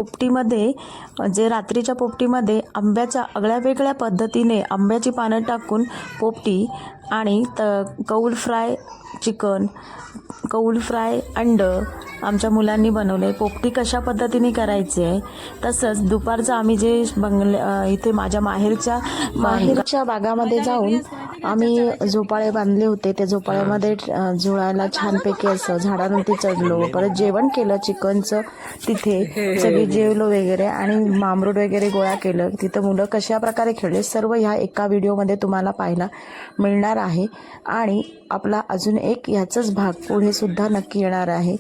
पोपटीमध्ये जे रात्रीच्या पोपटीमध्ये आंब्याच्या वेगळ्या पद्धतीने आंब्याची पानं टाकून पोपटी आणि कौल फ्राय चिकन, कौल फ्राय अंडं आमच्या मुलांनी बनवले. पोपटी कशा पद्धतीने करायची आहे, तसंच दुपारचं आम्ही जे इथे माझ्या माहेरच्या बागामध्ये जाऊन आम्ही झोपाळे बांधले होते. त्या झोपाळ्यामध्ये झुळायला छानपैकी असं झाडावरती चढलो, परत जेवण केलं चिकनचं. तिथे सगळी जेवलो वगैरे आणि मामरूड वगैरे गोळा केलं. तिथं मुलं कशा प्रकारे खेळले सर्व ह्या एका व्हिडिओमध्ये तुम्हाला पाहायला मिळणार आहे. आणि आपला अजून एक ह्याचाच भाग पुढे सुद्धा नक्की येणार आहे,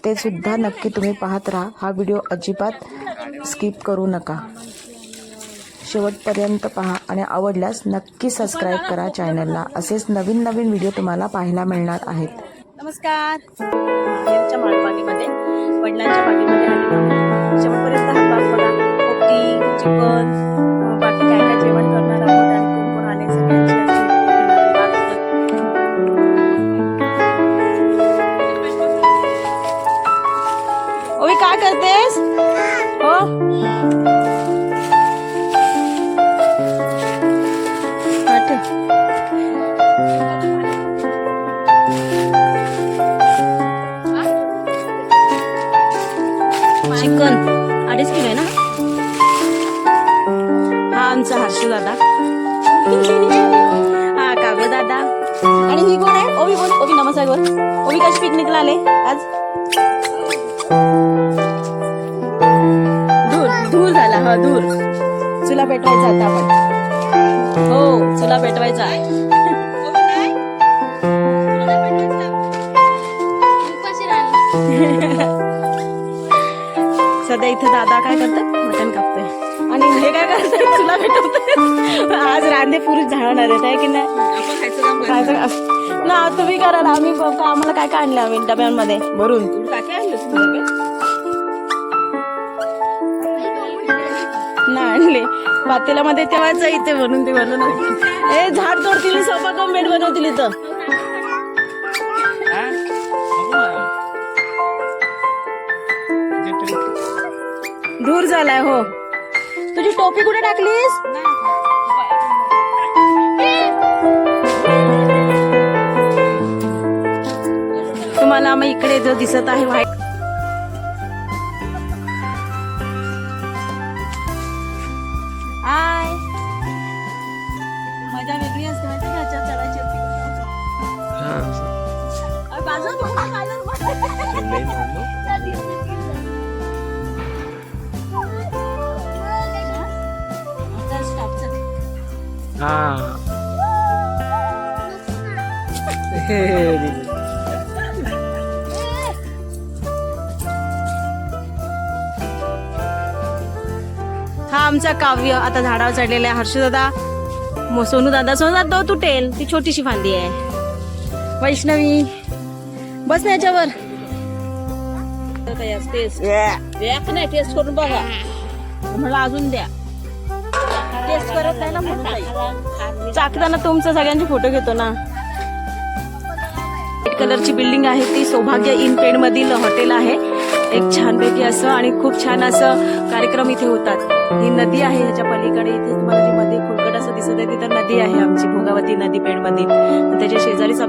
ते सुद्धा नक्की तुम्ही पाहत राहा. हा व्हिडिओ अजिबात स्किप करू नका, शेवटपर्यंत पहा आणि आवडल्यास नक्की सबस्क्राईब करा चॅनलला. असेच नवीन नवीन व्हिडिओ तुम्हाला पाहायला मिळणार आहेत. नमस्कार. माहेरच्या माळपाणीमध्ये वडिलांच्या बागेमध्ये आलेलो. शेवटपर्यंत हा भाग बघा. पोपटी, चिकन, बाकी काय काय जेवण करणार आहोत आणि कोण कोण आले सगळ्यांची ओवी काय करतेस हो? चिकन 2.5 किलो आहे ना. हा आमचा हर्षू दादा, हा काव्य दादा आणि ही कोण आहे? ओवी बोल. ओवी नमस्कार बोल. ओवी कशी पिकनिकला आले आज? धूर झाला. हा धूर चुला पेटवायचा आता आपण. हो चुला पेटवायचा. सध्या इथे दादा काय करतात? मटण कापतोय आणि हे काय करतात? चुला पेटवतोय. आज रांधे पुरुष झाडणार आहेत आहे की नाही? ना तुम्ही कराल, आम्ही आम्हाला काय काय आणलं आम्ही डब्यांमध्ये भरून. काय काय आणलं ना? आणले पातेल्यामध्ये तेव्हाच इथे म्हणून ते बनवून. ए झाड तोडतील, सोफा कम बेड बनवतील इथं. दूर झालाय. हो तुझी टोपी कुठे टाकलीस? तुम्हाला मग इकडे जो दिसत आहे व्हाईट, हाय, मजा वेगळी असते माहिती का ह्याच्यात चढायची असते. हा आमचा काव्य आता झाडावर चढलेला आहे. हर्षू दादा, सोनू दादा तुटेल, ती छोटीशी फांदी आहे. वैष्णवी बस ना याच्यावर. टेस्ट करून बघा मला अजून द्या. टेस्ट करत नाही ना म्हणून चाकताना तुमचं सगळ्यांचे फोटो घेतो ना. व्हाईट कलरची बिल्डिंग आहे ती सौभाग्य इन पेण मधील हॉटेल आहे. एक छानपैकी असं आणि खूप छान असं कार्यक्रम इथे होतात. ही नदी आहे ह्याच्या पलीकडे. इथे तुम्हाला जे मध्ये खुलकट असं दिसत आहे तिथं नदी आहे आमची भोगावती नदी पेण मध्ये. त्याच्या शेजारीच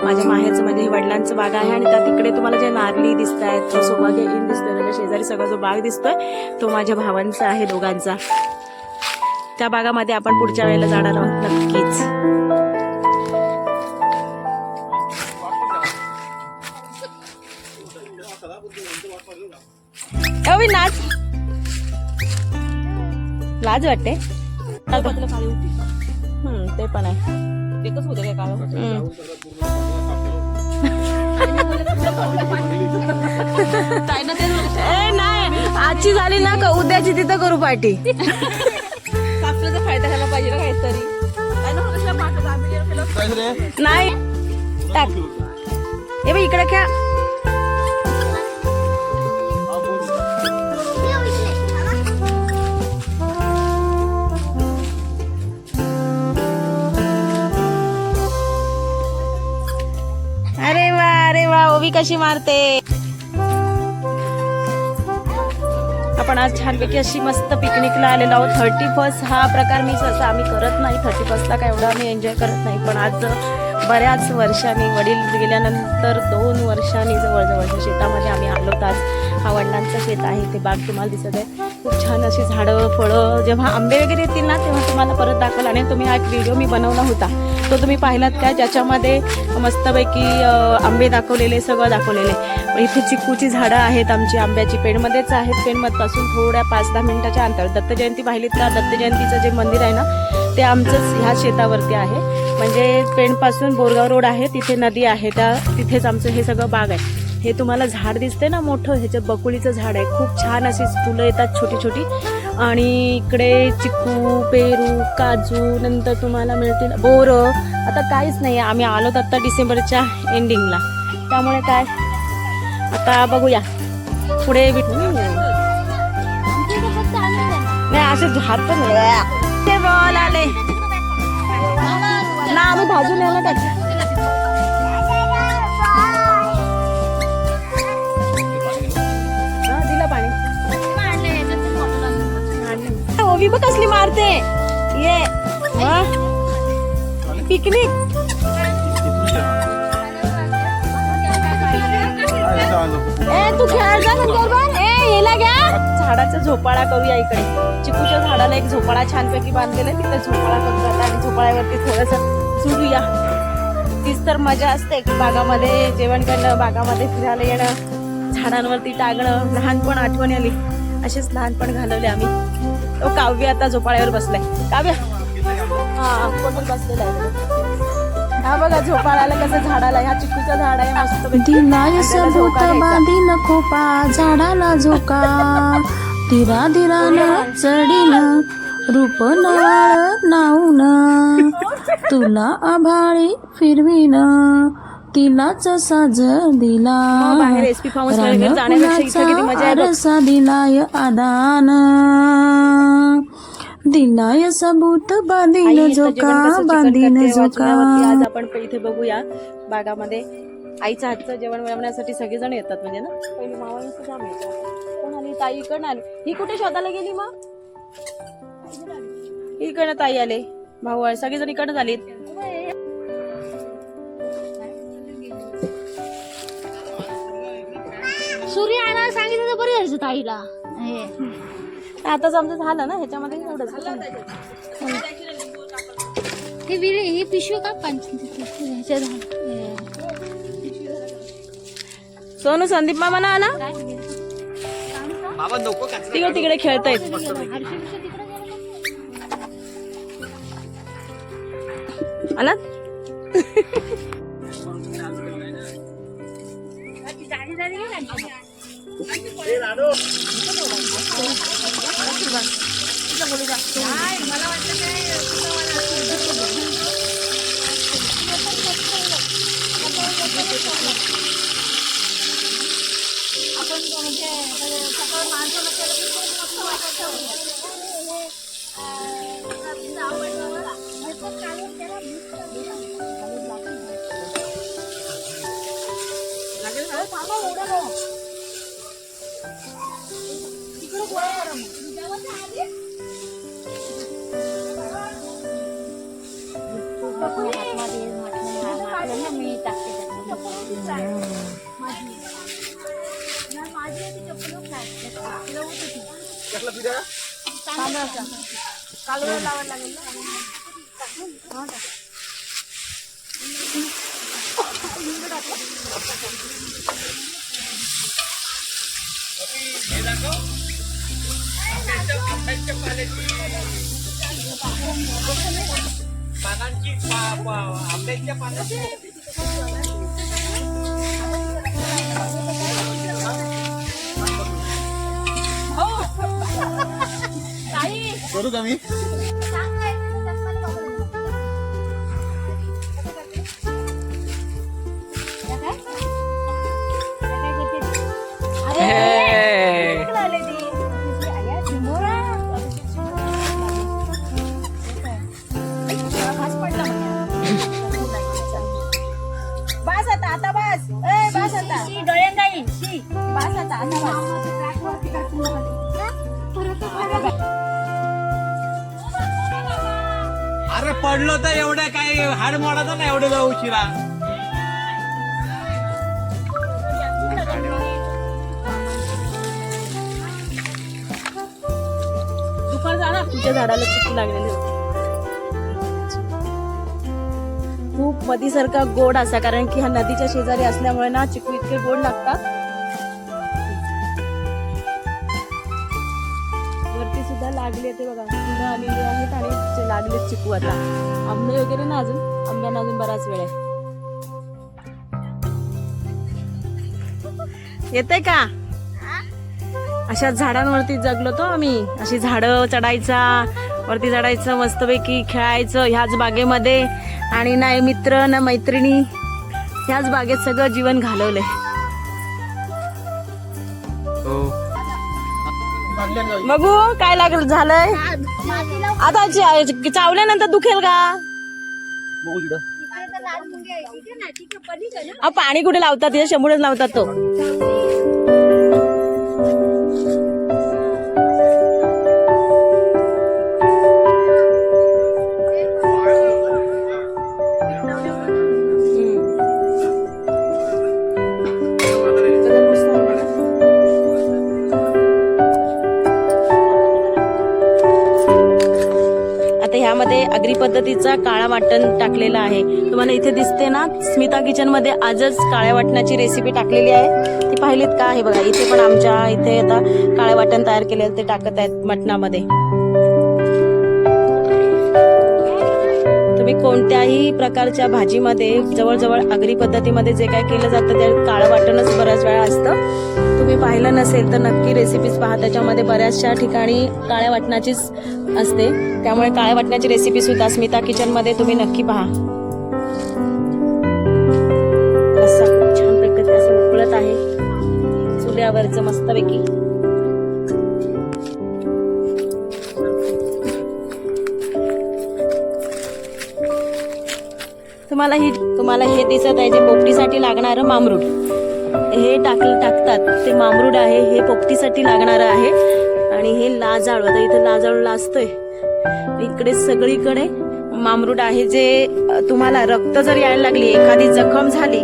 माझ्या माहेरचं म्हणजे वडिलांचं बाग आहे आणि त्या तिकडे तुम्हाला जे नारळी दिसत आहेत, तो सौभाग्य इन दिसतोय. त्याच्या शेजारी सगळा जो बाग दिसतोय तो माझ्या भावांचा आहे, दोघांचा. त्या बागामध्ये आपण पुढच्या वेळेला जाणार आहोत नक्कीच. नाच लाज वाटते. ते पण आहे. एकच होते काय काळ. नाही आजची झाली ना का उद्याची तिथं करू पार्टी. आपल्याचा फायदा झाला पाहिजे ना काहीतरी. नाही टाक हे बघ इकडे खेळ. अरे वा ओवी कशी मारते. आपण आज छानपैकी अशी मस्त पिकनिकला आलेलो आहोत. 31st हा प्रकार मी सहसा आम्ही करत नाही. 31st ला काय एवढा आम्ही एन्जॉय करत नाही, पण आज बऱ्याच वर्षांनी वडील गेल्यानंतर 2 वर्षांनी जवळजवळच्या शेतामध्ये आम्ही आलो. आज हा वडिलांचं शेत आहे, ते बाग तुम्हाला दिसत आहे. खूप छान अशी झाडं फळं. जेव्हा आंबे वगैरे येतील ना तेव्हा तुम्हाला परत दाखवलं. आणि तुम्ही हा एक व्हिडिओ मी बनवला होता, तो तुम्ही पाहिलात का, ज्याच्यामध्ये मस्तपैकी आंबे दाखवलेले, सगळं दाखवलेले. इथे चिक्कूची झाडं आहेत आमची, आंब्याची पेणमध्येच आहेत. पेणमधपासून थोड्या 5-10 मिनिटाच्या अंतरावर दत्त जयंती पाहिलीत का, दत्त जयंतीचं जे मंदिर आहे ना ते आमचंच ह्या शेतावरती आहे. म्हणजे पेणपासून बोरगाव रोड आहे, तिथे नदी आहे, तिथेच आमचं हे सगळं बाग आहे. हे तुम्हाला झाड दिसते ना मोठं, ह्याच्यात बकुळीचं झाड आहे. खूप छान अशी फुलं येतात छोटी छोटी. आणि इकडे चिक्कू, पेरू, काजू, नंतर तुम्हाला मिळतील बोरं. आता काहीच नाही, आम्ही आलो आता डिसेंबरच्या एंडिंगला, त्यामुळे काय आता बघूया पुढे. नाही असे झाड पण ते बॉल आले ना, आम्ही भाजून यायला टाकतो. दिलं पाणी. ओवी बघ कसली मारते. ये पिकनिक. तू खेळ जा नंतर पण. याला घ्या. झाडाचा झोपाळा करूया इकडे. चिकूच्या झाडाला एक झोपाळा छानपैकी बांधलेला आहे, तिथे झोपाळा करूया आणि झोपाळ्यावरती थोडंसं झुलूया. तीच तर मजा असते बागामध्ये जेवण करणं, बागामध्ये फिरायला येणं, झाडांवरती टांगणं. लहानपण आठवण आली, असेच लहानपण घालवले आम्ही. तो काव्य आता झोपाळ्यावर बसलाय. काव्य हा कोण बसलेला आहे. हा बघा झोपाळ्याला कसं झाडाला, ह्या चिक्कूचं झाड आहे मस्त. दिलाय सबूत बांधीन खोपा झाडाला झोका, धीरा धीरानं चढीन रूप नवाळ नाऊन, तुला आभाळी फिरवीन तिलाच साज दिला, बाहेर एसपी फार्म हाऊस जाण्यापेक्षा इथं किती मजा आहे. रसा दिलाय आदान, दिलाय सबूत बांधीन झोका, बांधीन झोका. आज आपण इथे बघूया बागामध्ये आईच्या हातचं जेवण बनवण्यासाठी सगळेजण येतात. म्हणजे ना पहिली मावाला सुद्धा मिळतात. कोण आली? ताई इकडनं आली. ही कुठे शोधायला गेली मग? इकडनं ताई आले, भाऊ सगळेजण इकडनं आले. सूर्य आणायला सांगितलं तर बरं जायचं ताईला. आताच आमचं झालं ना, ह्याच्यामध्ये एवढंच. हे विरे हे पिशवी का ह्याच्या सोनू संदीप मामा ना आला तिकडे तिकडे खेळतायत. आला मी टाकते. आंब्याच्या पानाची करू का मी? बस आता आता बस बस आता डोळ्यांदा येईल बस आता आता बस अरे पडलो तर एवढं काय हाड मोडायचं ना एवढं जाऊ उशिरा. दुपार झाला तुझ्या झाडाला चिकू लागलेली होती. खूप मधीसारखा गोड असा, कारण की हा नदीच्या शेजारी असल्यामुळे ना चिकू इतके गोड लागतात. वरती सुद्धा लागले ते बघा, फुलं आलेली आहेत आणि जे लागले चिकू. आता आंबे वगैरे ना अजून, आंब्यांना अजून बराच वेळ आहे. येते का? अशा झाडांवरती जगलो तो आम्ही. अशी झाडं चढायचा, वरती चढायचं, मस्तपैकी खेळायचं ह्याच बागेमध्ये. आणि नाही मित्र ना मैत्रिणी, ह्याच बागेत सगळं जीवन घालवलंय. बघू काय लागलं झालंय आता. चावल्यानंतर दुखेल का? पाणी कुठे लावतात? हे शंभूरच लावतात तो. ह्यामध्ये आगरी पद्धतीचा काळा वाटण टाकलेला आहे. तुम्हाला इथे दिसते ना, स्मिता किचन मध्ये आजच काळ्या वाटणाची रेसिपी टाकलेली आहे. ती पाहिलीत का? आहे बघा, इथे पण आमच्या इथे आता काळ्या वाटण तयार केलेलं ते टाकत आहेत मटणामध्ये. तुम्ही कोणत्याही प्रकारच्या भाजीमध्ये जवळजवळ आगरी पद्धतीमध्ये जे काय केलं जातं ते काळं वाटणच बऱ्याच वेळा असतं. तुम्ही पाहिलं नसेल तर नक्की रेसिपीज पहा, त्याच्यामध्ये बऱ्याचशा ठिकाणी काळ्या वाटणाचीच असते. त्यामुळे काळ्या वाटणाची रेसिपी सुद्धा स्मिता किचन मध्ये तुम्ही नक्की पहा. रस्सा खूप छान प्रकारे असं उकळत आहे चुल्यावरचं मस्तपैकी. तुम्हाला हे दिसत आहे जे पोपटीसाठी लागणारं मामरूड, हे टाकतात ते मामरूड आहे. हे पोपटीसाठी लागणारं आहे. आणि हे लाजाळू, आता इथे लाजाळू लाजतोय. इकडे सगळीकडे मामरूड आहे. जे तुम्हाला रक्त जर यायला लागली, एखादी जखम झाली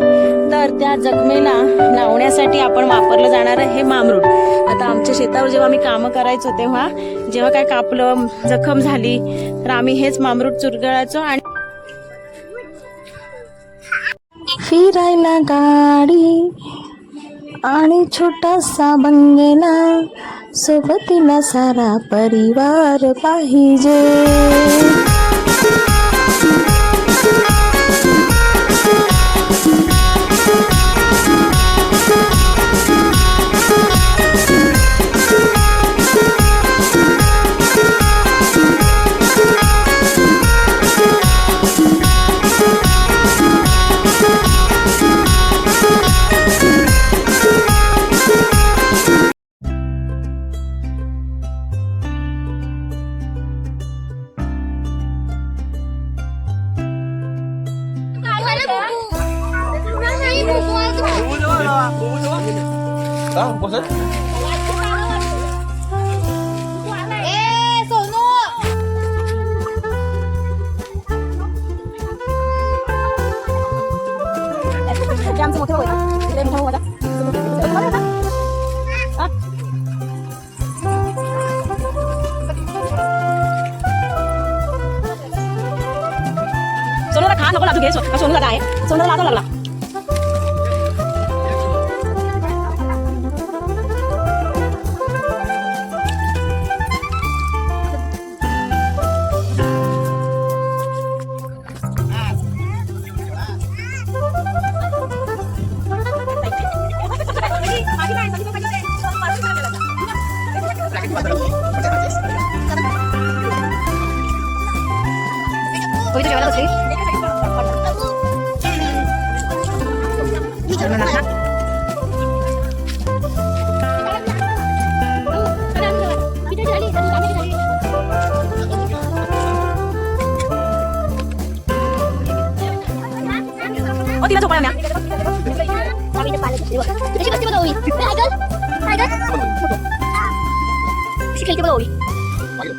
तर त्या जखमेला लावण्यासाठी आपण वापरलं जाणारं हे मामरूड. आता आमच्या शेतावर जेव्हा आम्ही कामं करायचो तेव्हा जेव्हा काय कापलं, जखम झाली तर आम्ही हेच मामरूड चुरगळायचो. आणि फिरायला गाडी आणि छोटासा बंगला, सोबतीला सारा परिवार पाहिजे. आमचं मोठं होता. सोनूला खा नको लागू घे. सोनूला काय सोनूला लाजा लागला. कोई तो जेवायला बसली. तिला झोपायला म्या. कशी बसते बघा ओवी. कशी खेळते बघा ओवी.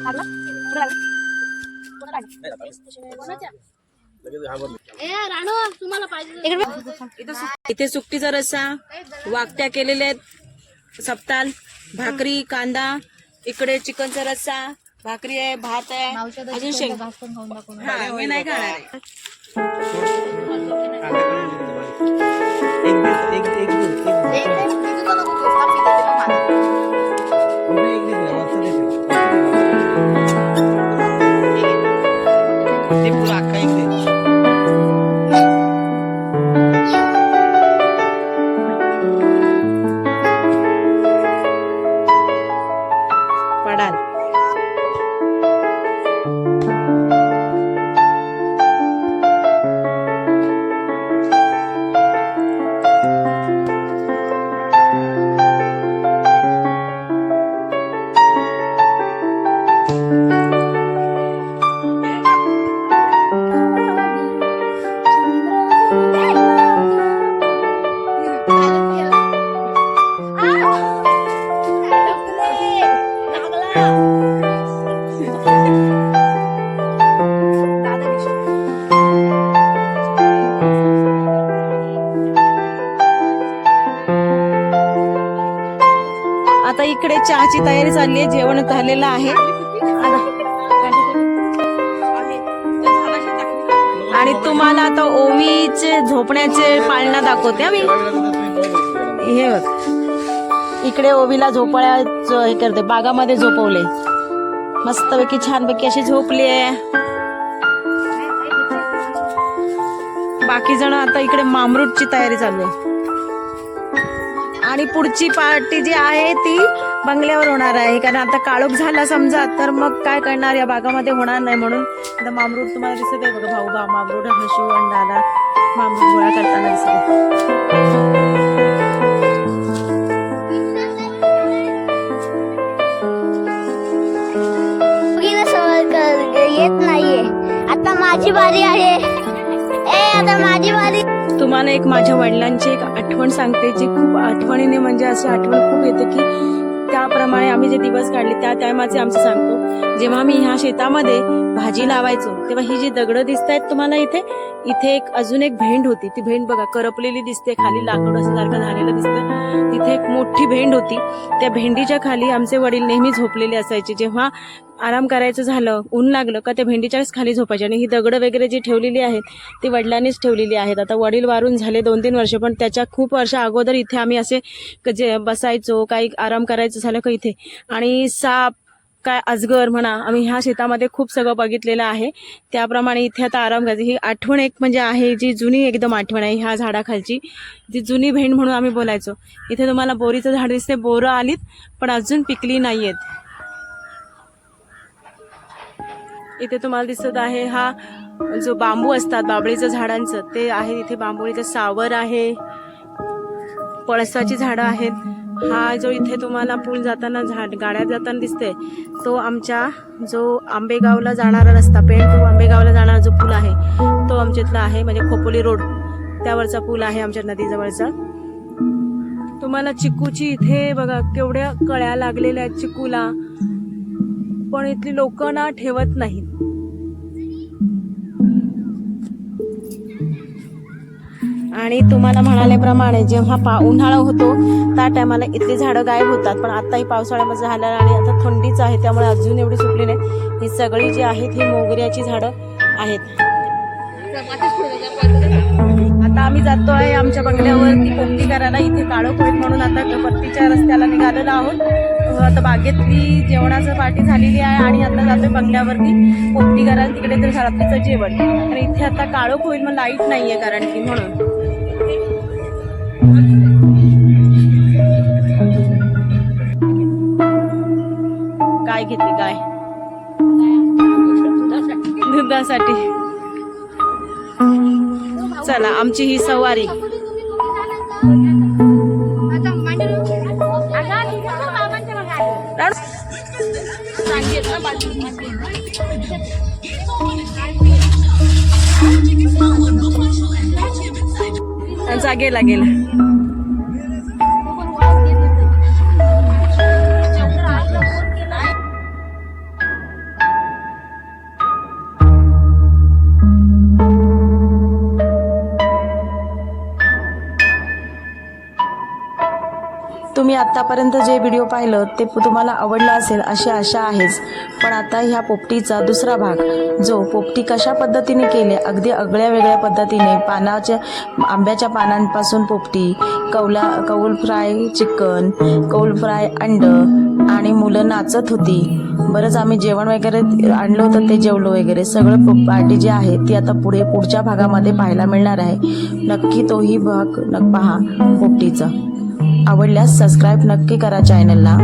लागला? इथे सुकटीचा रस्सा, वाकट्या केलेल्या आहेत, सपताल, भाकरी, कांदा, इकडे चिकनचा रस्सा, भाकरी आहे, भात आहे, अजून शेंग. हा, मी नाही खाणार आहे. ते पुरा अख्खा एक दे. पडाल. आता इकडे चहाची तयारी चालली आहे, जेवण झालेलं आहे आणि तुम्हाला आता ओवीचे झोपण्याचे पाळणा दाखवते आम्ही. हे बघ, इकडे ओवीला झोपाळ्या हे करते, बागामध्ये झोपवले, मस्तपैकी छानपैकी अशी झोपली आहे. बाकी जण आता इकडे मामरूटची तयारी चालू आहे आणि पुढची पार्टी जी आहे ती बंगल्यावर होणार आहे, कारण आता काळोख झाला समजा तर मग काय करणार, या भागामध्ये होणार नाही. म्हणून आता मामरूट तुम्हाला दिसत आहे बघा, भाऊ मामरूट, हशू आणि दादा मामरूट गोळा करताना दिसत आहे. येत नाहीये, आता माझी बारी आहे. आता माझी बारी. तुम्हाला एक माझ्या वडिलांची एक आठवण सांगते, जी खूप आठवणीने म्हणजे अशी आठवण खूप येते की त्याप्रमाणे आम्ही जे दिवस काढले त्या टायमाचे आमचं सांगतो. जेव्हा आम्ही ह्या शेतामध्ये भाजी लावायचो तेव्हा ही जी दगडं दिसत आहेत तुम्हाला इथे, इथे एक अजून एक भेंड होती. ती भेंड बघा करपलेली दिसते, खाली लाकूड असं सारखं झालेलं दिसतं. तिथे एक मोठी भेंड होती. त्या भेंडीच्या खाली आमचे वडील नेहमी झोपलेले असायचे. जेव्हा आराम करायचं झालं, ऊन लागलं का त्या भेंडीच्याच खाली झोपायचे. आणि ही दगडं वगैरे जी ठेवलेली आहेत ती वडिलांनीच ठेवलेली आहेत. आता वडील वारून झाले 2-3 वर्ष, पण त्याच्या खूप वर्ष अगोदर इथे आम्ही असे जे बसायचो, काही आराम करायचं झालं का इथे. आणि साप काय अजगर म्हणा, आम्ही ह्या शेतामध्ये खूप सगळं बघितलेलं आहे. त्याप्रमाणे इथे आता आराम करायची ही आठवण एक म्हणजे आहे, जी जुनी एकदम आठवण आहे ह्या झाडाखालची, जी जुनी भेंड म्हणून आम्ही बोलायचो. इथे तुम्हाला बोरीचं झाड दिसते, बोरं आलीत पण अजून पिकली नाहीयेत. इथे तुम्हाला दिसत आहे हा जो बांबू असतात बाबळीचं झाडांचं ते आहे. इथे बांबोळीचं सावर आहे, पळसाची झाडं आहेत. हा जो इथे तुम्हाला पूल जाताना गाड्यात जाताना दिसते तो आमच्या जो आंबेगावला जाणारा रस्ता, पेण टू आंबेगावला जाणारा जो पूल आहे तो आमच्यातला आहे, म्हणजे खोपोली रोड त्यावरचा पूल आहे आमच्या नदीजवळचा. तुम्हाला चिकूची इथे बघा केवढ्या कळ्या लागलेल्या आहेत चिकूला, पण इथली लोक ना ठेवत नाहीत. आणि तुम्हाला म्हणाल्याप्रमाणे जेव्हा उन्हाळा होतो त्या टायमाला इथली झाडं गायब होतात, पण आताही पावसाळ्यामध्ये झालं आणि आता थंडीच आहे त्यामुळे अजून एवढी सुकली नाही. ही सगळी जी आहेत ही मोगऱ्याची झाडं आहेत. आता आम्ही जातो आहे आमच्या बंगल्यावरती पोपटी करायला. इथे काळोख होईल म्हणून आता पत्तीच्या रस्त्याला निघालेलो आहोत. आता बागेतली जेवणाचं पार्टी झालेली आहे आणि आता जातोय बंगल्यावरती पोपटी करायला, तिकडे तर रात्रीचं जेवण. आणि इथे आता काळोख होईल, मग लाईट नाहीये कारण की म्हणून. काय घेतली गाय दुधासाठी. चला आमची ही सवारी. गेला गेला. तुम्ही आत्तापर्यंत जे व्हिडिओ पाहिलं ते तुम्हाला आवडलं असेल अशी आशा आहेच. पण आता ह्या पोपटीचा दुसरा भाग, जो पोपटी कशा पद्धतीने केले, अगदी आगळ्या वेगळ्या पद्धतीने आंब्याच्या पानांपासून पोपटी, कौल फ्राय चिकन, कौल फ्राय अंड आणि मुलं नाचत होती. बरंच आम्ही जेवण वगैरे आणलं होतं ते जेवलो वगैरे. सगळं पार्टी जी आहे ती आता पुढच्या भागामध्ये पाहायला मिळणार आहे. नक्की तोही भाग पहा पोपटीचा. आवडल्यास सबस्क्राईब नक्की करा चॅनलला.